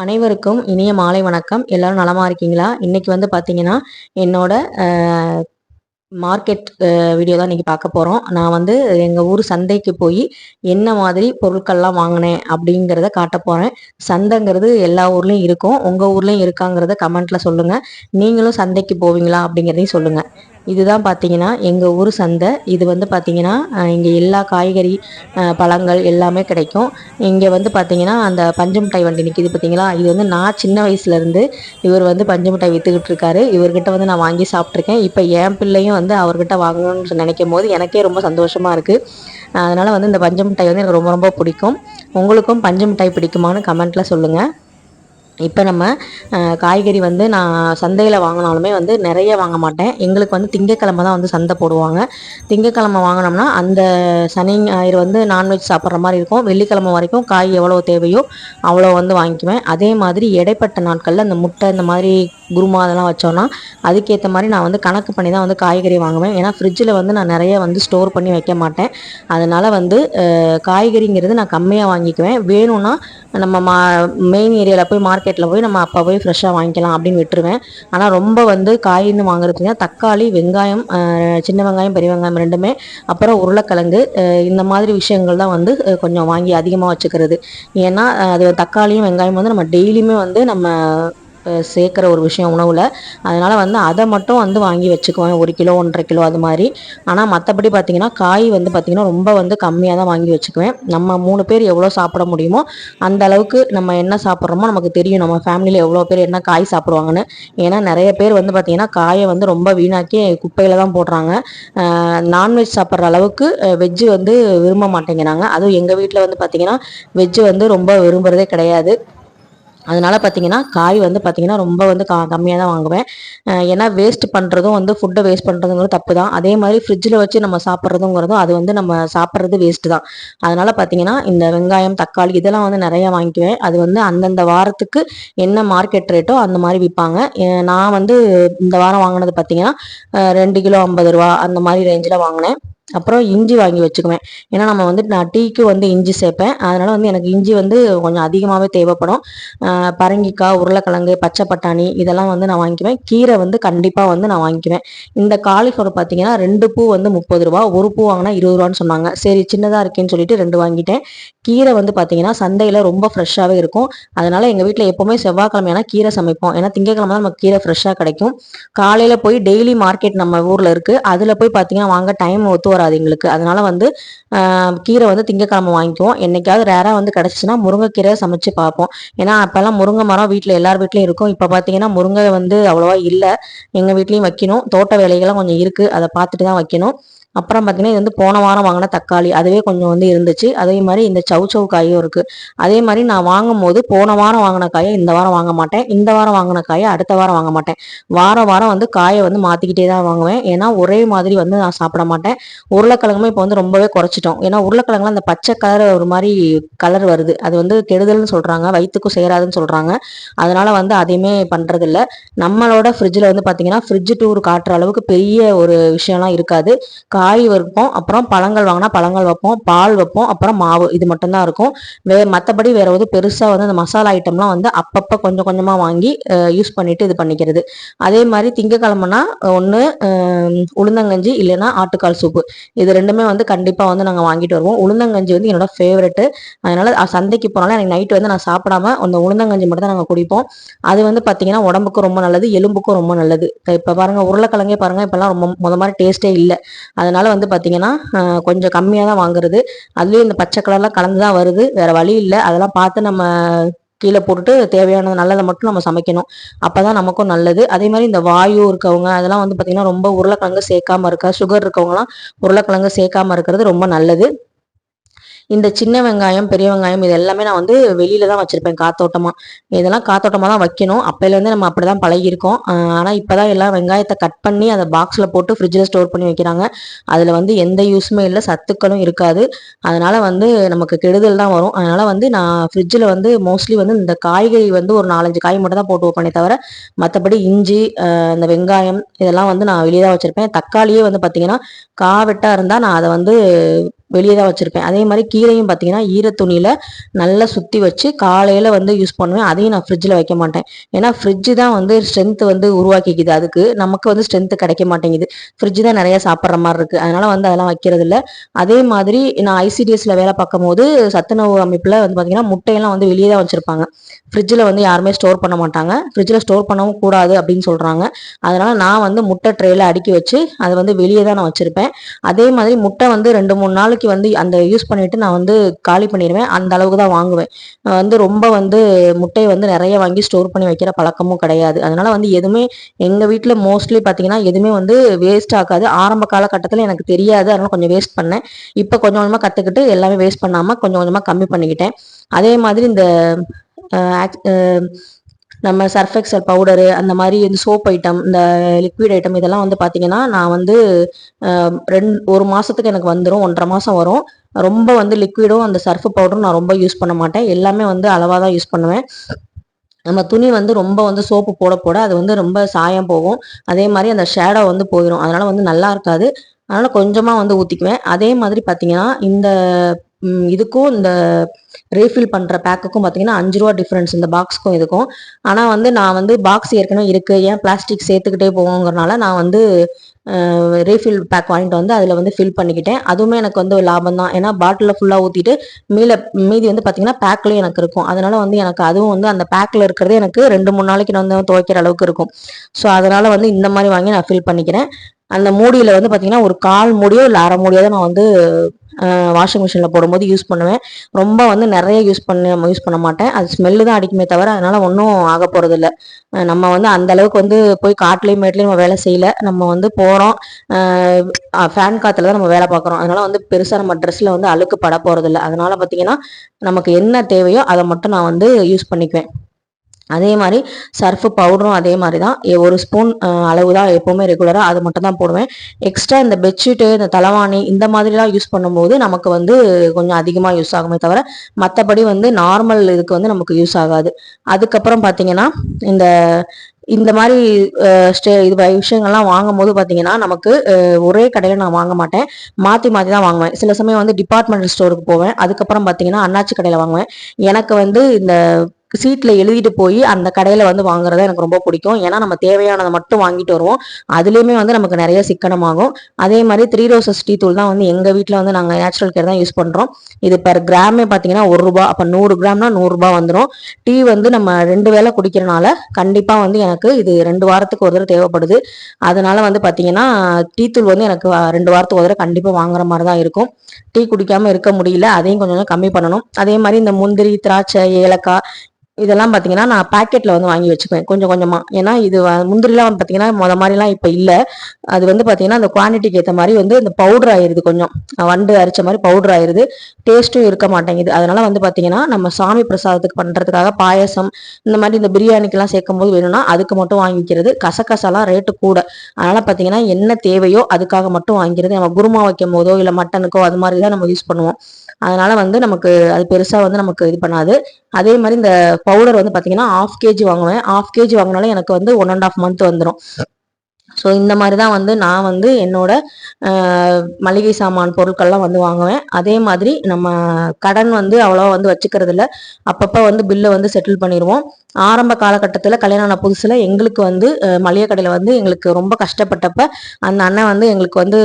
அனைவருக்கும் இனிய மாலை வணக்கம். எல்லாரும் நலமா இருக்கீங்களா? இன்னைக்கு வந்து பார்த்தீங்கன்னா, என்னோட மார்க்கெட் வீடியோ தான் இன்னைக்கு பார்க்க போறோம். நான் வந்து எங்க ஊர் சந்தைக்கு போய் என்ன மாதிரி பொருட்கள்லாம் வாங்கினேன் அப்படிங்கிறத காட்ட போறேன். சந்தைங்கிறது எல்லா ஊர்லயும் இருக்கும். உங்க ஊர்லயும் இருக்காங்கிறத கமெண்ட்ல சொல்லுங்க. நீங்களும் சந்தைக்கு போவீங்களா அப்படிங்கிறதையும் சொல்லுங்க. இதுதான் பார்த்தீங்கன்னா எங்க ஊர் சந்தை. இது வந்து பார்த்தீங்கன்னா இங்க எல்லா காய்கறி பழங்கள் எல்லாமே கிடைக்கும். இங்க வந்து பார்த்தீங்கன்னா அந்த பஞ்சு மிட்டாய் வண்டி நிக்குது பார்த்தீங்களா? இது வந்து நான் சின்ன வயசுல இருந்து இவர் வந்து பஞ்சு மிட்டாய் வித்துக்கிட்டு இருக்காரு. இவர்கிட்ட வந்து நான் வாங்கி சாப்பிட்ருக்கேன். இப்போ என் பிள்ளையும் வந்து அவர்கிட்ட வாங்கணும்னு நினைக்கும் போது எனக்கே ரொம்ப சந்தோஷமா இருக்கு. அதனால வந்து இந்த பஞ்சு மிட்டாய் வந்து எனக்கு ரொம்ப ரொம்ப பிடிக்கும். உங்களுக்கும் பஞ்சு மிட்டாய் பிடிக்குமான்னு கமெண்ட்ல சொல்லுங்க. இப்போ நம்ம காய்கறி வந்து நான் சந்தையில் வாங்கினாலுமே வந்து நிறைய வாங்க மாட்டேன். எங்களுக்கு வந்து திங்கக்கிழமை தான் வந்து சந்தை போடுவாங்க. திங்கக்கிழமை வாங்கினோம்னா அந்த சனி ஞாயிறு வந்து நான்வெஜ் சாப்பிட்ற மாதிரி இருக்கும். வெள்ளிக்கிழமை வரைக்கும் காய் எவ்வளோ தேவையோ அவ்வளோ வந்து வாங்கிக்குவேன். அதே மாதிரி இடைப்பட்ட நாட்களில் இந்த முட்டை இந்த மாதிரி குருமா அதெல்லாம் வச்சோன்னா அதுக்கேற்ற மாதிரி நான் வந்து கணக்கு பண்ணி தான் வந்து காய்கறி வாங்குவேன். ஏன்னா ஃப்ரிட்ஜில் வந்து நான் நிறைய வந்து ஸ்டோர் பண்ணி வைக்க மாட்டேன். அதனால் வந்து காய்கறிங்கிறது நான் கம்மியாக வாங்கிக்குவேன். வேணும்னா நம்ம மெயின் ஏரியாவில் போய் மார்க்கெட்டில் போய் நம்ம அப்போ போய் ஃப்ரெஷ்ஷாக வாங்கிக்கலாம் அப்படின்னு விட்டுருவேன். ஆனால் ரொம்ப வந்து காயின்னு வாங்குறதுனா தக்காளி, வெங்காயம், சின்ன வெங்காயம், பெரிய வெங்காயம் ரெண்டுமே, அப்புறம் உருளைக்கிழங்கு, இந்த மாதிரி விஷயங்கள் தான் வந்து கொஞ்சம் வாங்கி அதிகமாக வச்சுக்கிறது. ஏன்னா அது தக்காளியும் வெங்காயம் வந்து நம்ம டெய்லியுமே வந்து நம்ம சேர்க்குற ஒரு விஷயம் உணவில். அதனால் வந்து அதை மட்டும் வந்து வாங்கி வச்சுக்குவேன், 1 கிலோ 1.5 கிலோ அது மாதிரி. ஆனால் மற்றபடி பார்த்திங்கன்னா காய் வந்து பார்த்திங்கன்னா ரொம்ப வந்து கம்மியாக தான் வாங்கி வச்சுக்குவேன். நம்ம 3 பேர் எவ்வளோ சாப்பிட முடியுமோ அந்த அளவுக்கு நம்ம என்ன சாப்பிட்றோமோ நமக்கு தெரியும், நம்ம ஃபேமிலியில் எவ்வளோ பேர் என்ன காய் சாப்பிடுவாங்கன்னு. ஏன்னா நிறைய பேர் வந்து பார்த்திங்கன்னா காயை வந்து ரொம்ப வீணாக்கி குப்பையில் தான் போடுறாங்க. நான்வெஜ் சாப்பிட்ற அளவுக்கு வெஜ்ஜு வந்து விரும்ப மாட்டேங்கிறாங்க. அதுவும் எங்கள் வீட்டில் வந்து பார்த்திங்கன்னா வெஜ்ஜு வந்து ரொம்ப விரும்புகிறதே கிடையாது. அதனால் பார்த்தீங்கன்னா காய் வந்து பார்த்தீங்கன்னா ரொம்ப வந்து கம்மியாக தான் வாங்குவேன். ஏன்னா வேஸ்ட் பண்ணுறதும் வந்து ஃபுட்டை வேஸ்ட் பண்ணுறதுங்கிறது தப்பு தான். அதே மாதிரி ஃப்ரிட்ஜில் வச்சு நம்ம சாப்பிட்றதுங்கிறதும் அது வந்து நம்ம சாப்பிட்றது வேஸ்ட்டு தான். அதனால் பார்த்தீங்கன்னா இந்த வெங்காயம், தக்காளி இதெல்லாம் வந்து நிறையா வாங்கிக்குவேன். அது வந்து அந்தந்த வாரத்துக்கு என்ன மார்க்கெட் ரேட்டோ அந்த மாதிரி விற்பாங்க. நான் வந்து இந்த வாரம் வாங்கினது பார்த்தீங்கன்னா 2 கிலோ 50 ரூபா அந்த மாதிரி ரேஞ்சில் வாங்கினேன். அப்புறம் இஞ்சி வாங்கி வச்சுக்குவேன். ஏன்னா நம்ம வந்து நான் டீக்கு வந்து இஞ்சி சேர்ப்பேன். அதனால் வந்து எனக்கு இஞ்சி வந்து கொஞ்சம் அதிகமாகவே தேவைப்படும். பரங்கிக்காய், உருளைக்கிழங்கு, பச்சை பட்டாணி இதெல்லாம் வந்து நான் வாங்கிக்குவேன். கீரை வந்து கண்டிப்பாக வந்து நான் வாங்கிக்குவேன். இந்த காலிஃப்ளவர் பார்த்தீங்கன்னா 2 பூ வந்து 30 ரூபா, 1 பூ வாங்கினா 20 ரூபான்னு சொன்னாங்க. சரி சின்னதாக இருக்கேன்னு சொல்லிட்டு 2 வாங்கிட்டேன். கீரை வந்து பார்த்தீங்கன்னா சந்தையில் ரொம்ப ஃப்ரெஷ்ஷாகவே இருக்கும். அதனால் எங்கள் வீட்டில் எப்போவுமே செவ்வாய்க்கிழமையான கீரை சமைப்போம். ஏன்னா திங்கக்கிழமை தான் நமக்கு கீரை ஃப்ரெஷ்ஷாக கிடைக்கும். காலையில் போய் டெய்லி மார்க்கெட் நம்ம ஊரில் இருக்குது, அதில் போய் பார்த்தீங்கன்னா வாங்க டைம் ஒத்து வராது எங்களுக்கு. அதனால் வந்து கீரை வந்து திங்கக்கிழமை வாங்கிக்குவோம். என்னைக்காவது ரேராக வந்து கிடச்சிச்சின்னா முருங்கைக்கீரை சமைச்சு பார்ப்போம். ஏன்னா அப்போல்லாம் முருங்கை மரம் வீட்டில் எல்லார் வீட்லையும் இருக்கும். இப்போ பார்த்தீங்கன்னா முருங்கை வந்து அவ்வளோவா இல்லை. எங்கள் வீட்லேயும் வைக்கணும். தோட்ட வேலைகள்லாம் கொஞ்சம் இருக்குது, அதை பார்த்துட்டு தான் வைக்கணும். அப்புறம் பார்த்தீங்கன்னா இது வந்து போன வாரம் வாங்கின தக்காளி அதுவே கொஞ்சம் வந்து இருந்துச்சு. அதே மாதிரி இந்த சவு காயும் இருக்குது. அதே மாதிரி நான் வாங்கும் போது போன வாரம் வாங்கின காயை இந்த வாரம் வாங்க மாட்டேன், இந்த வாரம் வாங்கின காயை அடுத்த வாரம் வாங்க மாட்டேன். வாரம் வாரம் வந்து காயை வந்து மாற்றிக்கிட்டே தான் வாங்குவேன். ஏன்னா ஒரே மாதிரி வந்து நான் சாப்பிட மாட்டேன். உருளைக்கிழங்குமே இப்போ வந்து ரொம்பவே குறைச்சிட்டோம். ஏன்னா உருளைக்கிழங்குல அந்த பச்சை கலர் ஒரு மாதிரி கலர் வருது, அது வந்து கெடுதல்னு சொல்கிறாங்க, வயிற்றுக்கும் சேராதுன்னு சொல்கிறாங்க. அதனால வந்து அதையுமே பண்ணுறதில்ல. நம்மளோட ஃப்ரிட்ஜில் வந்து பார்த்தீங்கன்னா ஃப்ரிட்ஜ் டூர் காட்டுற அளவுக்கு பெரிய ஒரு விஷயம்லாம் இருக்காது. காய் வைப்போம், அப்புறம் பழங்கள் வாங்கினா பழங்கள் வைப்போம், பால் வைப்போம், அப்புறம் மாவு, இது மட்டும்தான் இருக்கும். மற்றபடி வேற வந்து பெருசாக வந்து அந்த மசாலா ஐட்டம்லாம் வந்து அப்பப்போ கொஞ்சம் கொஞ்சமாக வாங்கி யூஸ் பண்ணிட்டு இது பண்ணிக்கிறது. அதே மாதிரி திங்கக்கிழமைனா ஒன்று உளுந்தங்கஞ்சி இல்லைன்னா ஆட்டுக்கால் சூப்பு, இது ரெண்டுமே வந்து கண்டிப்பாக வந்து நாங்கள் வாங்கிட்டு வருவோம். உளுந்தங்கஞ்சி வந்து என்னோட ஃபேவரெட்டு. அதனால சந்தைக்கு போனாலும் எனக்கு நைட்டு வந்து நான் சாப்பிடாம அந்த உளுந்தங்கஞ்சி மட்டும் தான் நாங்கள் குடிப்போம். அது வந்து பார்த்தீங்கன்னா உடம்புக்கும் ரொம்ப நல்லது, எலும்புக்கும் ரொம்ப நல்லது. இப்போ பாருங்க உருளைக்கிழங்கே பாருங்க இப்போல்லாம் ரொம்ப மாதிரி டேஸ்ட்டே இல்லை. அதனால வந்து பார்த்தீங்கன்னா கொஞ்சம் கம்மியாக தான் வாங்குறது. அதுலேயும் இந்த பச்சை கலர்லாம் கலந்து தான் வருது, வேற வழி இல்லை. அதெல்லாம் பார்த்து நம்ம கீழே போட்டுட்டு தேவையான நல்லதை மட்டும் நம்ம சமைக்கணும். அப்பதான் நமக்கும் நல்லது. அதே மாதிரி இந்த வாயு இருக்கவங்க அதெல்லாம் வந்து பார்த்தீங்கன்னா ரொம்ப உருளைக்கிழங்கு சேர்க்காம இருக்கா, சுகர் இருக்கவங்கலாம் உருளைக்கிழங்கு சேர்க்காம இருக்கிறது ரொம்ப நல்லது. இந்த சின்ன வெங்காயம், பெரிய வெங்காயம் இது எல்லாமே நான் வந்து வெளியில தான் வச்சிருப்பேன் காத்தோட்டமா. இதெல்லாம் காத்தோட்டமா தான் வைக்கணும். அப்பையிலேருந்து நம்ம அப்படிதான் பழகியிருக்கோம். ஆனால் இப்போதான் எல்லாம் வெங்காயத்தை கட் பண்ணி அதை பாக்ஸில் போட்டு ஃப்ரிட்ஜில் ஸ்டோர் பண்ணி வைக்கிறாங்க. அதில் வந்து எந்த யூஸுமே இல்லை, சத்துக்களும் இருக்காது. அதனால வந்து நமக்கு கெடுதல் தான் வரும். அதனால வந்து நான் ஃப்ரிட்ஜில் வந்து மோஸ்ட்லி வந்து இந்த காய்கறி வந்து ஒரு 4-5 காய் மட்டும் தான் போட்டு வைப்பேனே தவிர மற்றபடி இஞ்சி, இந்த வெங்காயம் இதெல்லாம் வந்து நான் வெளியே தான் வச்சிருப்பேன். தக்காளியே வந்து பார்த்தீங்கன்னா காவெட்டா இருந்தால் நான் அதை வந்து வெளியே தான் வச்சிருப்பேன். அதே மாதிரி கீரையும் பார்த்தீங்கன்னா ஈர துணியில நல்லா சுத்தி வச்சு காலையில வந்து யூஸ் பண்ணுவேன். அதையும் நான் ஃப்ரிட்ஜில் வைக்க மாட்டேன். ஏன்னா ஃப்ரிட்ஜ் தான் வந்து ஸ்ட்ரென்த் வந்து உருவாக்கிக்குது. அதுக்கு நமக்கு வந்து ஸ்ட்ரென்த் கிடைக்க மாட்டேங்குது. ஃப்ரிட்ஜ் தான் நிறைய சாப்பிட்ற மாதிரி இருக்கு. அதனால வந்து அதெல்லாம் வைக்கிறது இல்லை. அதே மாதிரி நான் ஐசிடிஎஸ்ல வேலை பார்க்கும் போது சத்துணவு அமைப்புல வந்து பார்த்தீங்கன்னா முட்டையெல்லாம் வந்து வெளியே தான் வச்சிருப்பாங்க. ஃப்ரிட்ஜில் வந்து யாருமே ஸ்டோர் பண்ண மாட்டாங்க. ஃப்ரிட்ஜில் ஸ்டோர் பண்ணவும் கூடாது அப்படின்னு சொல்றாங்க. அதனால நான் வந்து முட்டை ட்ரேல அடுக்கி வச்சு அதை வந்து வெளியே தான் நான் வச்சிருப்பேன். அதே மாதிரி முட்டை வந்து 2-3 நாளைக்கு வந்து அந்த யூஸ் பண்ணிட்டு நான் வந்து காலி பண்ணிடுவேன். அந்த அளவுக்கு தான் வாங்குவேன். வந்து ரொம்ப வந்து முட்டையை வந்து நிறைய வாங்கி ஸ்டோர் பண்ணி வைக்கிற பழக்கமும் கிடையாது. அதனால வந்து எதுவுமே எங்க வீட்டில் மோஸ்ட்லி பார்த்தீங்கன்னா எதுவுமே வந்து வேஸ்ட் ஆகாது. ஆரம்ப காலகட்டத்தில் எனக்கு தெரியாது, அதனால கொஞ்சம் வேஸ்ட் பண்ணேன். இப்போ கொஞ்சம் கொஞ்சமாக கற்றுக்கிட்டு எல்லாமே வேஸ்ட் பண்ணாமல் கொஞ்சம் கொஞ்சமாக கம்மி பண்ணிக்கிட்டேன். அதே மாதிரி இந்த நம்ம சர்ஃப் எக்சல் பவுடரு, அந்த மாதிரி இந்த சோப் ஐட்டம், இந்த லிக்விட் ஐட்டம் இதெல்லாம் வந்து பார்த்தீங்கன்னா நான் வந்து 1 மாசத்துக்கு எனக்கு வந்துடும், 1.5 மாசம் வரும். ரொம்ப வந்து லிக்விடும் அந்த சர்ஃப் பவுடரும் நான் ரொம்ப யூஸ் பண்ண மாட்டேன். எல்லாமே வந்து அளவாக தான் யூஸ் பண்ணுவேன். நம்ம துணி வந்து ரொம்ப வந்து சோப்பு போட போட அது வந்து ரொம்ப சாயம் போகும். அதே மாதிரி அந்த ஷேடோ வந்து போயிடும். அதனால வந்து நல்லா இருக்காது. அதனால கொஞ்சமா வந்து ஊத்திக்குவேன். அதே மாதிரி பார்த்தீங்கன்னா இந்த இதுக்கும் இந்த ரீஃபில் பண்ற பேக்குக்கும் பார்த்தீங்கன்னா ரூ. 5 டிஃபரன்ஸ் இந்த பாக்ஸ்க்கும் இதுக்கும். ஆனா வந்து நான் வந்து பாக்ஸ் ஏற்கனவே இருக்கு, ஏன் பிளாஸ்டிக் சேர்த்துக்கிட்டே போவோங்கிறனால நான் வந்து ரீஃபில் பேக் வாங்கிட்டு வந்து அதில் வந்து ஃபில் பண்ணிக்கிட்டேன். அதுவுமே எனக்கு வந்து லாபம் தான். ஏன்னா பாட்டிலில் ஃபுல்லாக ஊற்றிட்டு மீதி வந்து பார்த்தீங்கன்னா பேக்லேயும் எனக்கு இருக்கும். அதனால வந்து எனக்கு அதுவும் வந்து அந்த பேக்கில் இருக்கிறதே எனக்கு 2-3 நாளைக்கு நான் வந்து துவைக்கிற அளவுக்கு இருக்கும். ஸோ அதனால வந்து இந்த மாதிரி வாங்கி நான் ஃபில் பண்ணிக்கிறேன். அந்த மூடியில் வந்து பார்த்தீங்கன்னா ஒரு 1/4 மூடியோ இல்லை 1/2 மூடியோ தான் நான் வந்து வாஷிங் மிஷினில் போடும்போது யூஸ் பண்ணுவேன். ரொம்ப வந்து நிறைய யூஸ் பண்ண மாட்டேன். அது ஸ்மெல்லு தான் அடிக்குமே தவிர அதனால ஒன்றும் ஆக போகிறது இல்லை. நம்ம வந்து அந்த அளவுக்கு வந்து போய் காட்டுலேயும் மேட்லேயும் நம்ம வேலை செய்யல. நம்ம வந்து போகிறோம், ஃபேன் காற்றுல தான் நம்ம வேலை பார்க்குறோம். அதனால வந்து பெருசாக நம்ம ட்ரெஸ்ஸில் வந்து அழுக்கு பட போகிறது இல்லை. அதனால பார்த்தீங்கன்னா நமக்கு என்ன தேவையோ அதை மட்டும் நான் வந்து யூஸ் பண்ணிக்குவேன். அதே மாதிரி சர்ஃபு பவுடரும் அதே மாதிரி தான். 1 ஸ்பூன் அளவு தான் எப்போவுமே ரெகுலராக அது மட்டும் தான் போடுவேன். எக்ஸ்ட்ரா இந்த பெட்ஷீட்டு, இந்த தலைவாணி இந்த மாதிரிலாம் யூஸ் பண்ணும்போது நமக்கு வந்து கொஞ்சம் அதிகமாக யூஸ் ஆகுமே தவிர மற்றபடி வந்து நார்மல் இதுக்கு வந்து நமக்கு யூஸ் ஆகாது. அதுக்கப்புறம் பார்த்தீங்கன்னா இந்த இந்த மாதிரி இது விஷயங்கள்லாம் வாங்கும் போது பார்த்தீங்கன்னா நமக்கு ஒரே கடையில் நான் வாங்க மாட்டேன், மாற்றி மாற்றி தான் வாங்குவேன். சில சமயம் வந்து டிபார்ட்மெண்டல் ஸ்டோருக்கு போவேன். அதுக்கப்புறம் பார்த்தீங்கன்னா அண்ணாச்சி கடையில் வாங்குவேன். எனக்கு வந்து இந்த சீட்ல எழுதிட்டு போய் அந்த கடையில வந்து வாங்குறத எனக்கு ரொம்ப பிடிக்கும். ஏன்னா நம்ம தேவையானதை மட்டும் வாங்கிட்டு வருவோம். அதுலயுமே வந்து நமக்கு நிறைய சிக்கனமாகும். அதே மாதிரி 3 ரோசஸ் டீ தூள் தான் வந்து எங்க வீட்டில் வந்து நாங்கள் நேச்சுரல் கேர் தான் யூஸ் பண்றோம். இது பெர் கிராமே பார்த்தீங்கன்னா ₹1. அப்போ 100 கிராம்னா ₹100 வந்துடும். டீ வந்து நம்ம 2 வேளை குடிக்கிறனால கண்டிப்பா வந்து எனக்கு இது 2 வாரத்துக்கு ஒரு தடவை தேவைப்படுது. அதனால வந்து பார்த்தீங்கன்னா டீ தூள் வந்து எனக்கு 2 வாரத்துக்கு ஒரு தடவை கண்டிப்பா வாங்குற மாதிரி தான் இருக்கும். டீ குடிக்காம இருக்க முடியல, அதையும் கொஞ்சம் கொஞ்சம் கம்மி பண்ணணும். அதே மாதிரி இந்த முந்திரி, திராட்சை, ஏலக்காய் இதெல்லாம் பார்த்தீங்கன்னா நான் பாக்கெட்ல வந்து வாங்கி வச்சுக்குவேன் கொஞ்சம் கொஞ்சமா. ஏன்னா இது முந்திரிலாம் வந்து பார்த்தீங்கன்னா மாதிரிலாம் இப்போ இல்லை. அது வந்து பார்த்தீங்கன்னா அந்த குவான்டிட்டிக்கு ஏற்ற மாதிரி வந்து இந்த பவுடர் ஆயிருது, கொஞ்சம் வண்டு அரைச்ச மாதிரி பவுடர் ஆயிருது, டேஸ்ட்டும் இருக்க மாட்டேங்குது. அதனால வந்து பார்த்தீங்கன்னா நம்ம சாமி பிரசாதத்துக்கு பண்றதுக்காக பாயசம் இந்த மாதிரி இந்த பிரியாணிக்கெல்லாம் சேர்க்கும் போது வேணும்னா அதுக்கு மட்டும் வாங்கிக்கிறது. கசகசாலாம் ரேட்டு கூட. அதனால பார்த்தீங்கன்னா என்ன தேவையோ அதுக்காக மட்டும் வாங்கிக்கிறது. நம்ம குருமா வைக்கும் போதோ இல்லை மட்டனுக்கோ அது மாதிரி தான் நம்ம யூஸ் பண்ணுவோம். அதனால வந்து நமக்கு அது பெருசா வந்து நமக்கு இது பண்ணாது. அதே மாதிரி இந்த பவுடர் வந்து பார்த்தீங்கன்னா 1/2 kg வாங்குவேன். 1/2 kg வாங்கினாலே எனக்கு வந்து 1.5 மந்த் வந்துடும். ஸோ இந்த மாதிரி தான் வந்து நான் வந்து என்னோட மளிகை சாமான் பொருட்கள்லாம் வந்து வாங்குவேன். அதே மாதிரி நம்ம கடன் வந்து அவ்வளோவா வந்து வச்சுக்கிறது இல்லை. அப்பப்போ வந்து பில்லை வந்து செட்டில் பண்ணிடுவோம். ஆரம்ப காலகட்டத்தில் கல்யாணம் ஆன புதுசில் எங்களுக்கு வந்து மளிகை கடையில் வந்து எங்களுக்கு ரொம்ப கஷ்டப்பட்டப்ப அந்த அண்ணன் வந்து எங்களுக்கு வந்து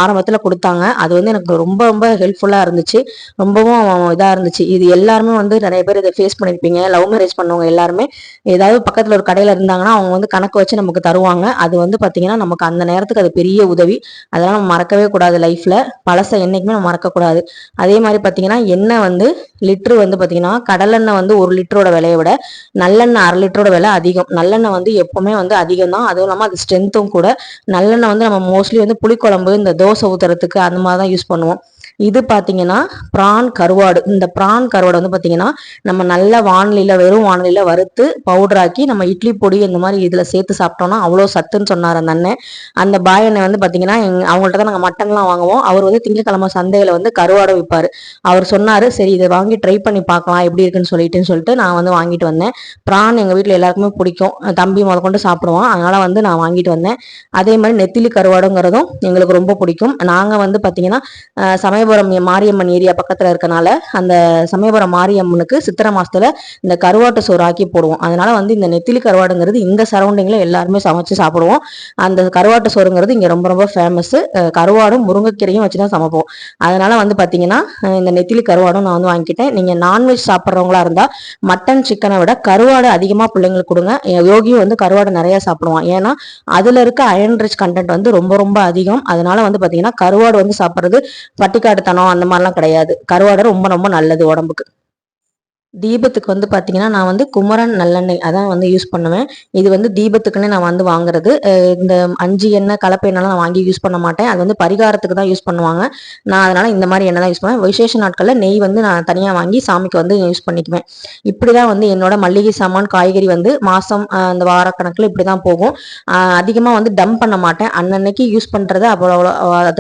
ஆரம்பத்தில் கொடுத்தாங்க. அது வந்து எனக்கு ரொம்ப ரொம்ப ஹெல்ப்ஃபுல்லாக இருந்துச்சு, ரொம்பவும் இதாக இருந்துச்சு. இது எல்லாருமே வந்து நிறைய பேர் இதை ஃபேஸ் பண்ணியிருப்பீங்க. லவ் மேரேஜ் பண்ணவங்க எல்லாருமே ஏதாவது பக்கத்தில் ஒரு கடையில் இருந்தாங்கன்னா அவங்க வந்து கணக்கு வச்சு நமக்கு தருவாங்க. அது வந்து பார்த்தீங்கன்னா நமக்கு அந்த நேரத்துக்கு அது பெரிய உதவி. அதெல்லாம் நம்ம மறக்கவே கூடாது லைஃப்ல. பழசை என்னைக்குமே நம்ம மறக்கக்கூடாது. அதே மாதிரி பார்த்தீங்கன்னா எண்ணெய் வந்து லிட்டரு வந்து பார்த்தீங்கன்னா கடலெண்ணெய் வந்து 1 லிட்டரோட விலையை விட நல்லெண்ணெய் 1/2 லிட்டரோட விலை அதிகம். நல்லெண்ணெய் வந்து எப்பவுமே வந்து அதிகம் தான். அதுவும் இல்லாமல் அது ஸ்ட்ரென்த்தும் கூட. நல்லெண்ணெய் வந்து நம்ம மோஸ்ட்லி வந்து புளிக்குழம்பு, இந்த தோசை ஊத்துறதுக்கு அந்த மாதிரி தான் யூஸ் பண்ணுவோம். இது பார்த்தீங்கன்னா ப்ரான் கருவாடு. இந்த ப்ரான் கருவாடு வந்து பார்த்தீங்கன்னா நம்ம நல்ல வானிலையில் வெறும் வானிலையில் வறுத்து பவுடராக்கி நம்ம இட்லி பொடி இந்த மாதிரி இதில் சேர்த்து சாப்பிட்டோம்னா அவ்வளோ சத்துன்னு சொன்னார் அந்த அண்ணன். அந்த பாய் அண்ணன் வந்து பார்த்தீங்கன்னா அவங்கள்ட்ட தான் நாங்கள் மட்டன்லாம் வாங்குவோம். அவர் வந்து திங்கக்கிழமை சந்தையில் வந்து கருவாடை விற்பார். அவர் சொன்னார் சரி இதை வாங்கி ட்ரை பண்ணி பார்க்கலாம் எப்படி இருக்குன்னு சொல்லிட்டு நான் வந்து வாங்கிட்டு வந்தேன். ப்ரான் எங்கள் வீட்டில் எல்லாருக்குமே பிடிக்கும், தம்பி முதற்கொண்டு சாப்பிடுவான், அதனால் வந்து நான் வாங்கிட்டு வந்தேன். அதே மாதிரி நெத்திலி கருவாடுங்கிறதும் எங்களுக்கு ரொம்ப பிடிக்கும். நாங்கள் வந்து பார்த்தீங்கன்னா சமயபுரம் மாரியம்மன் ஏரியா பக்கத்தில் இருக்கனால அந்த சமயபுரம் மாரியம்மனுக்கு சித்திரை மாசத்துல இந்த கருவாட்டு சோறு ஆக்கி போடுவோம். அதனால வந்து இந்த நெத்திலி கருவாடுங்கிறது இந்த சரௌண்டிங்ல எல்லாருமே சமைச்சு சாப்பிடுவோம். அந்த கருவாட்டு சோறுங்கிறது இங்க ரொம்ப ரொம்ப ஃபேமஸ். கருவாடும் முருங்கைக்கீரையும் வச்சுதான் சமைப்போம். அதனால வந்து பாத்தீங்கன்னா இந்த நெத்திலி கருவாடும் நான் வந்து வாங்கிக்கிட்டேன். நீங்க நான்வெஜ் சாப்பிட்றவங்களா இருந்தா மட்டன் சிக்கனை விட கருவாடு அதிகமா பிள்ளைங்களுக்கு கொடுங்க. யோகியும் வந்து கருவாடு நிறைய சாப்பிடுவான். ஏன்னா அதுல இருக்க அயன் ரிச் கண்டென்ட் வந்து ரொம்ப ரொம்ப அதிகம். அதனால வந்து பாத்தீங்கன்னா கருவாடு வந்து சாப்பிட்றது பட்டிக்காட்டுத்தனம் அந்த மாதிரிலாம் கிடையாது. கருவாடை ரொம்ப ரொம்ப நல்லது உடம்புக்கு. தீபத்துக்கு வந்து பார்த்தீங்கன்னா நான் வந்து குமரன் நல்லெண்ணெய் அதான் வந்து யூஸ் பண்ணுவேன். இது வந்து தீபத்துக்குன்னு நான் வந்து வாங்குறது. இந்த 5 எண்ணெய் கலப்பை எண்ணெய்லாம் நான் வாங்கி யூஸ் பண்ண மாட்டேன். அது வந்து பரிகாரத்துக்கு தான் யூஸ் பண்ணுவாங்க. நான் அதனால இந்த மாதிரி எண்ணெய் தான் யூஸ் பண்ணுவேன். விசேஷ நாட்களில் நெய் வந்து நான் தனியாக வாங்கி சாமிக்கு வந்து யூஸ் பண்ணிக்குவேன். இப்படி தான் வந்து என்னோட மல்லிகை சாமான் காய்கறி வந்து மாதம் அந்த வாரக்கணக்கில் இப்படி தான் போகும். அதிகமாக வந்து டம்ப் பண்ண மாட்டேன். அன்னன்னைக்கு யூஸ் பண்ணுறதை அவ்வளோ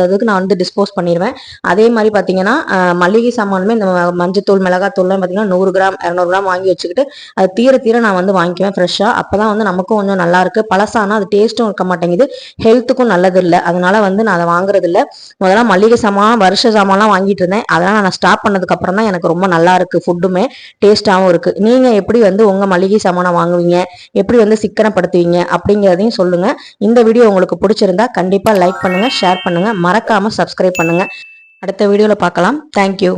அதுக்கு நான் வந்து டிஸ்போஸ் பண்ணிடுவேன். அதே மாதிரி பார்த்தீங்கன்னா மல்லிகை சாமானுமே இந்த மஞ்சத்தூள் மிளகாத்தூள்லாம் பார்த்தீங்கன்னா 100 கிராம் 200 கிராம் வாங்கி வச்சுக்கிட்டு அது தீர நான் வந்து வாங்கிக்குவேன் ஃப்ரெஷ்ஷாக. அப்போதான் வந்து நமக்கும் கொஞ்சம் நல்லா இருக்கு. பழசானா அது டேஸ்ட்டும் இருக்க மாட்டேங்குது, ஹெல்த்துக்கும் நல்லது இல்லை. அதனால வந்து நான் அதை வாங்குறது இல்லை. முதல்ல மல்லிகை சாமான் வருஷ சாமான்லாம் வாங்கிட்டு இருந்தேன். அதெல்லாம் நான் ஸ்டாப் பண்ணதுக்கு அப்புறம் தான் எனக்கு ரொம்ப நல்லா இருக்கு, ஃபுட்டுமே டேஸ்டாகவும் இருக்கு. நீங்க எப்படி வந்து உங்க மல்லிகை சாமானை வாங்குவீங்க, எப்படி வந்து சிக்கனப்படுத்துவீங்க அப்படிங்கிறதையும் சொல்லுங்க. இந்த வீடியோ உங்களுக்கு பிடிச்சிருந்தா கண்டிப்பா லைக் பண்ணுங்க, ஷேர் பண்ணுங்க, மறக்காம சப்ஸ்கிரைப் பண்ணுங்க. அடுத்த வீடியோல பார்க்கலாம். தேங்க்யூ.